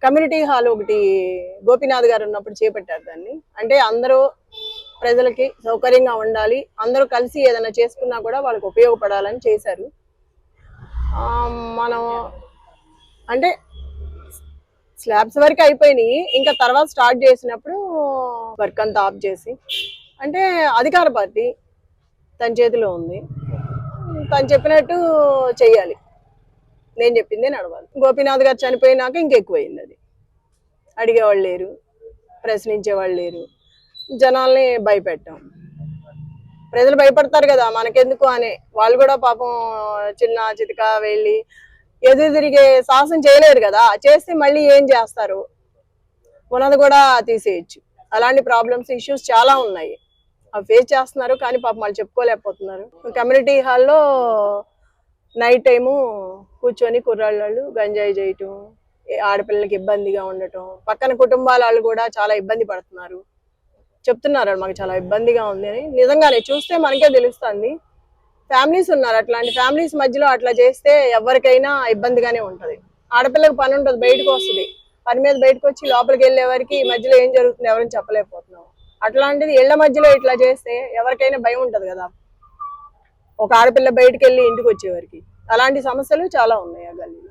Community hall ఒకటి గోపీనాథ్ గారు ఉన్నప్పుడు చేపట్టారు దాన్ని. అంటే అందరూ ప్రజలకి సౌకర్యంగా ఉండాలి, అందరూ కలిసి ఏదైనా చేసుకున్నా కూడా వాళ్ళకి ఉపయోగపడాలని చేశారు. మనం అంటే స్లాబ్స్ వరకు అయిపోయినాయి, ఇంకా తర్వాత స్టార్ట్ చేసినప్పుడు వర్క్ అంతా ఆఫ్ చేసి, అంటే అధికార పార్టీ తన చేతిలో ఉంది, తను చెప్పినట్టు చెయ్యాలి, నేను చెప్పిందే నడవాలి. గోపీనాథ్ గారు చనిపోయినాక ఇంకెక్కువైంది. అది అడిగేవాళ్ళు లేరు, ప్రశ్నించేవాళ్ళు లేరు, జనాల్ని భయపెట్టాం. ప్రజలు భయపడతారు కదా మనకెందుకు అని, వాళ్ళు కూడా పాపం చిన్న చితిక వెళ్ళి ఎదురు తిరిగే సాహసం చేయలేరు కదా, చేస్తే మళ్ళీ ఏం చేస్తారు, ఉన్నది కూడా తీసేయచ్చు. అలాంటి ప్రాబ్లమ్స్ ఇష్యూస్ చాలా ఉన్నాయి, అవి ఫేస్ చేస్తున్నారు, కానీ పాపం వాళ్ళు చెప్పుకోలేకపోతున్నారు. కమ్యూనిటీ హాల్లో నైట్ టైము కూర్చొని కుర్రాళ్ళు గంజాయి చేయటం, ఆడపిల్లలకి ఇబ్బందిగా ఉండటం, పక్కన కుటుంబాల వాళ్ళు కూడా చాలా ఇబ్బంది పడుతున్నారు, చెప్తున్నారు మాకు చాలా ఇబ్బందిగా ఉంది అని. నిజంగానే చూస్తే మనకే తెలుస్తుంది. ఫ్యామిలీస్ ఉన్నారు, అట్లాంటి ఫ్యామిలీస్ మధ్యలో అట్లా చేస్తే ఎవరికైనా ఇబ్బందిగానే ఉంటది. ఆడపిల్లకి పని ఉంటుంది, బయటకు వస్తుంది, పని మీద బయటకు వచ్చి లోపలికి వెళ్ళే వారికి ఈ మధ్యలో ఏం జరుగుతుంది ఎవరైనా చెప్పలేకపోతున్నాం. అట్లాంటిది ఇళ్ల మధ్యలో ఇట్లా చేస్తే ఎవరికైనా భయం ఉంటది కదా, ఒక ఆడపిల్ల బయటకు వెళ్ళి ఇంటికి వచ్చేవారికి. అలాంటి సమస్యలు చాలా ఉన్నాయి ఆ గల్లీలో.